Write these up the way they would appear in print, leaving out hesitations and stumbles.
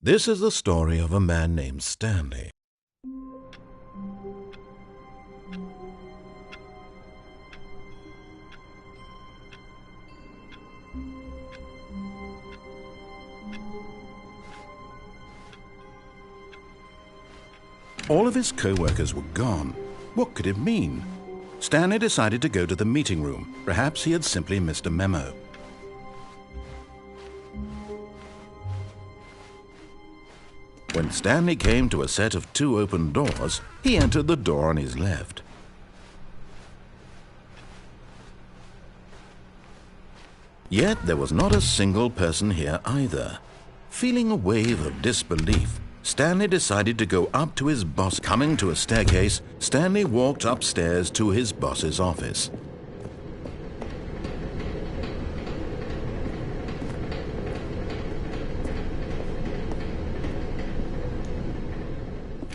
This is the story of a man named Stanley. All of his co-workers were gone. What could it mean? Stanley decided to go to the meeting room. Perhaps he had simply missed a memo. When Stanley came to a set of 2 open doors, he entered the door on his left. Yet there was not a single person here either. Feeling a wave of disbelief, Stanley decided to go up to his boss. Coming to a staircase, Stanley walked upstairs to his boss's office.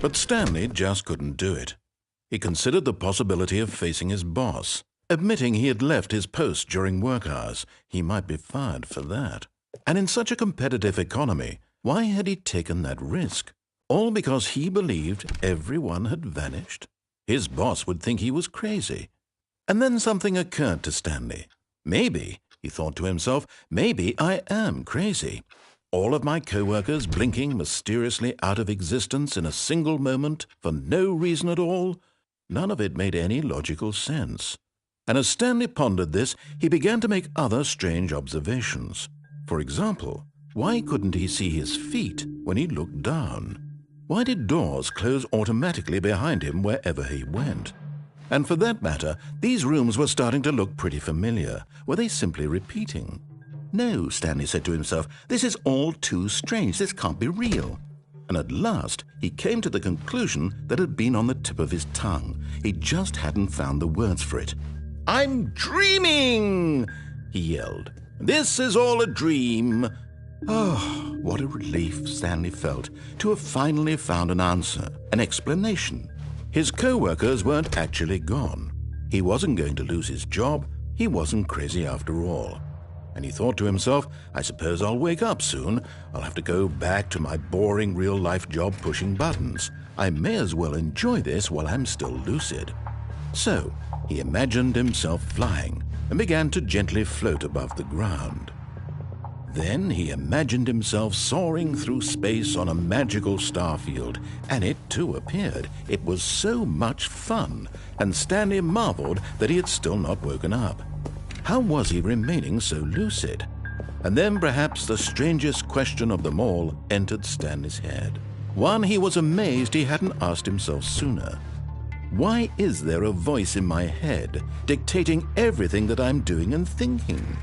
But Stanley just couldn't do it. He considered the possibility of facing his boss. Admitting he had left his post during work hours, he might be fired for that. And in such a competitive economy, why had he taken that risk? All because he believed everyone had vanished? His boss would think he was crazy. And then something occurred to Stanley. Maybe, he thought to himself, maybe I am crazy. All of my co-workers blinking mysteriously out of existence in a single moment for no reason at all? None of it made any logical sense. And as Stanley pondered this, he began to make other strange observations. For example, why couldn't he see his feet when he looked down? Why did doors close automatically behind him wherever he went? And for that matter, these rooms were starting to look pretty familiar. Were they simply repeating? No, Stanley said to himself, this is all too strange. This can't be real. And at last, he came to the conclusion that had been on the tip of his tongue. He just hadn't found the words for it. "I'm dreaming!" he yelled. "This is all a dream." Oh, what a relief Stanley felt to have finally found an answer, an explanation. His co-workers weren't actually gone. He wasn't going to lose his job. He wasn't crazy after all. And he thought to himself, I suppose I'll wake up soon. I'll have to go back to my boring real-life job pushing buttons. I may as well enjoy this while I'm still lucid. So he imagined himself flying and began to gently float above the ground. Then he imagined himself soaring through space on a magical starfield, and it too appeared. It was so much fun, and Stanley marveled that he had still not woken up. How was he remaining so lucid? And then perhaps the strangest question of them all entered Stanley's head. One he was amazed he hadn't asked himself sooner. Why is there a voice in my head dictating everything that I'm doing and thinking?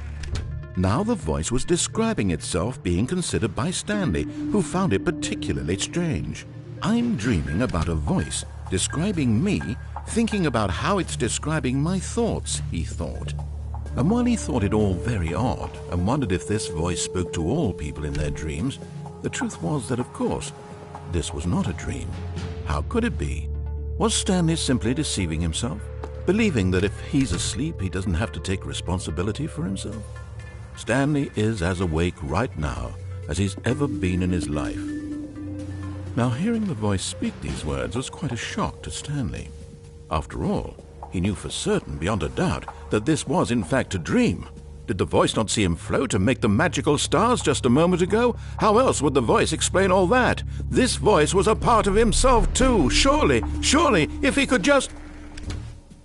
Now the voice was describing itself being considered by Stanley, who found it particularly strange. I'm dreaming about a voice describing me, thinking about how it's describing my thoughts, he thought. And while he thought it all very odd and wondered if this voice spoke to all people in their dreams, the truth was that, of course, this was not a dream. How could it be? Was Stanley simply deceiving himself, believing that if he's asleep, he doesn't have to take responsibility for himself? Stanley is as awake right now as he's ever been in his life. Now, hearing the voice speak these words was quite a shock to Stanley. After all, he knew for certain, beyond a doubt, that this was in fact a dream. Did the voice not see him float and make the magical stars just a moment ago? How else would the voice explain all that? This voice was a part of himself too. Surely, if he could just...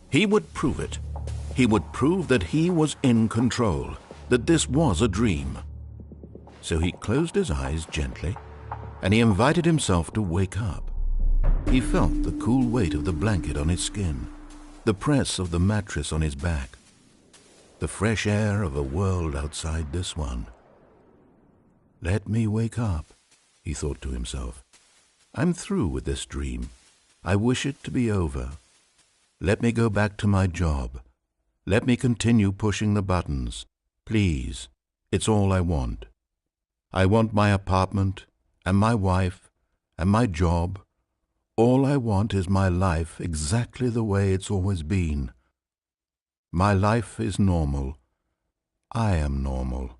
He would prove it. He would prove that he was in control, that this was a dream. So he closed his eyes gently, and he invited himself to wake up. He felt the cool weight of the blanket on his skin, the press of the mattress on his back, the fresh air of a world outside this one. Let me wake up, he thought to himself. I'm through with this dream. I wish it to be over. Let me go back to my job. Let me continue pushing the buttons. Please, it's all I want. I want my apartment and my wife and my job. All I want is my life exactly the way it's always been. My life is normal. I am normal.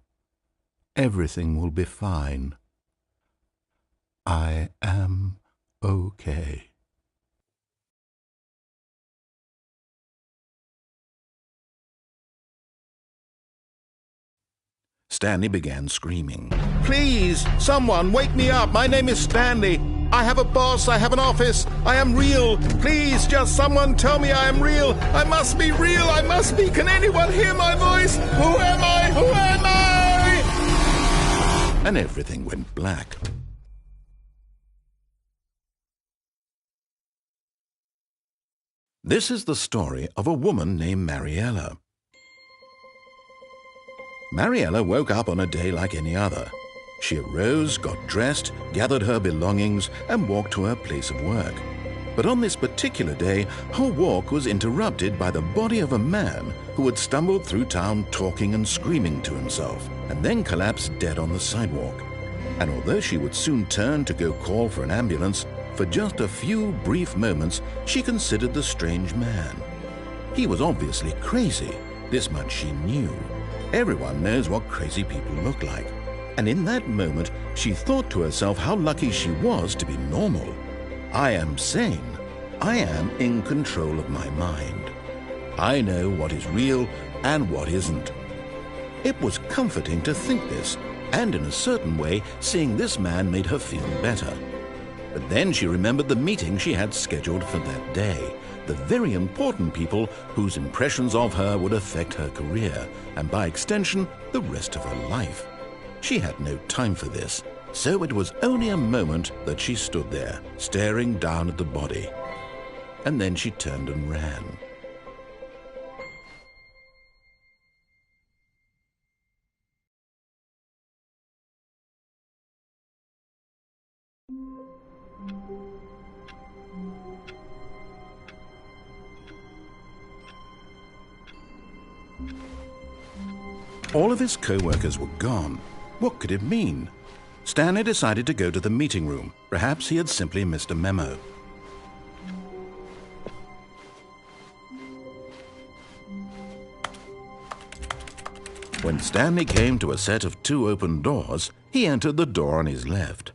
Everything will be fine. I am okay. Stanley began screaming. Please, someone, wake me up. My name is Stanley. I have a boss. I have an office. I am real. Please, just someone tell me I am real. I must be real. I must be. Can anyone hear my voice? Who am I? Who am I? And everything went black. This is the story of a woman named Mariella. Mariella woke up on a day like any other. She arose, got dressed, gathered her belongings, and walked to her place of work. But on this particular day, her walk was interrupted by the body of a man who had stumbled through town talking and screaming to himself, and then collapsed dead on the sidewalk. And although she would soon turn to go call for an ambulance, for just a few brief moments she considered the strange man. He was obviously crazy, this much she knew. Everyone knows what crazy people look like. And in that moment, she thought to herself how lucky she was to be normal. I am sane. I am in control of my mind. I know what is real and what isn't. It was comforting to think this, and in a certain way, seeing this man made her feel better. But then she remembered the meeting she had scheduled for that day, the very important people whose impressions of her would affect her career, and by extension, the rest of her life. She had no time for this, so it was only a moment that she stood there, staring down at the body. And then she turned and ran. All of his co-workers were gone. What could it mean? Stanley decided to go to the meeting room. Perhaps he had simply missed a memo. When Stanley came to a set of 2 open doors, he entered the door on his left.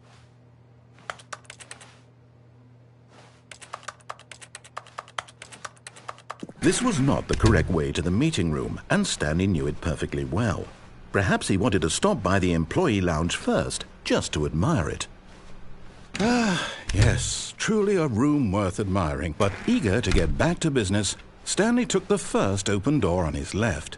This was not the correct way to the meeting room, and Stanley knew it perfectly well. Perhaps he wanted to stop by the employee lounge first, just to admire it. Ah, yes, truly a room worth admiring. But eager to get back to business, Stanley took the first open door on his left.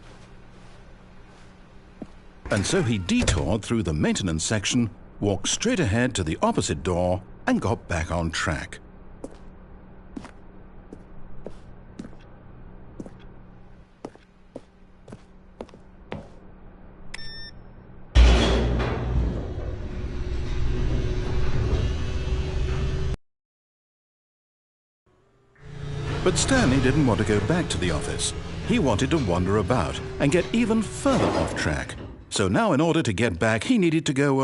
And so he detoured through the maintenance section, walked straight ahead to the opposite door, and got back on track. But Stanley didn't want to go back to the office. He wanted to wander about and get even further off track. So now in order to get back, he needed to go,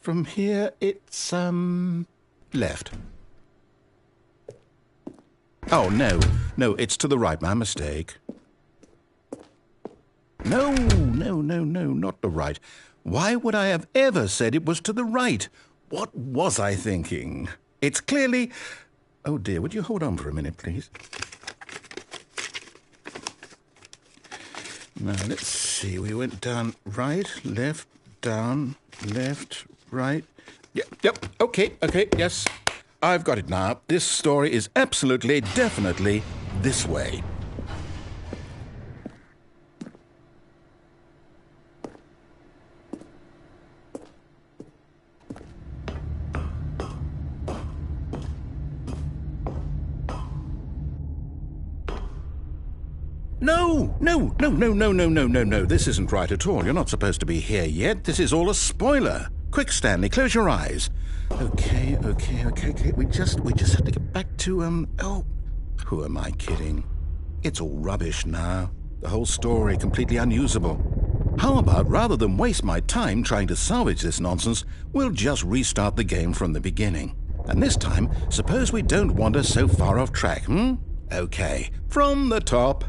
from here it's, left. Oh, no, it's to the right, my mistake. No, not the right. Why would I have ever said it was to the right? What was I thinking? It's clearly... Oh dear, would you hold on for a minute, please? Now, let's see. We went down right, left, down, left, right. Yep, okay, yes. I've got it now. This story is absolutely, definitely this way. No. This isn't right at all. You're not supposed to be here yet. This is all a spoiler. Quick, Stanley, close your eyes. Okay. We just have to get back to, oh, who am I kidding? It's all rubbish now. The whole story completely unusable. How about, rather than waste my time trying to salvage this nonsense, we'll just restart the game from the beginning. And this time, suppose we don't wander so far off track, Okay, from the top.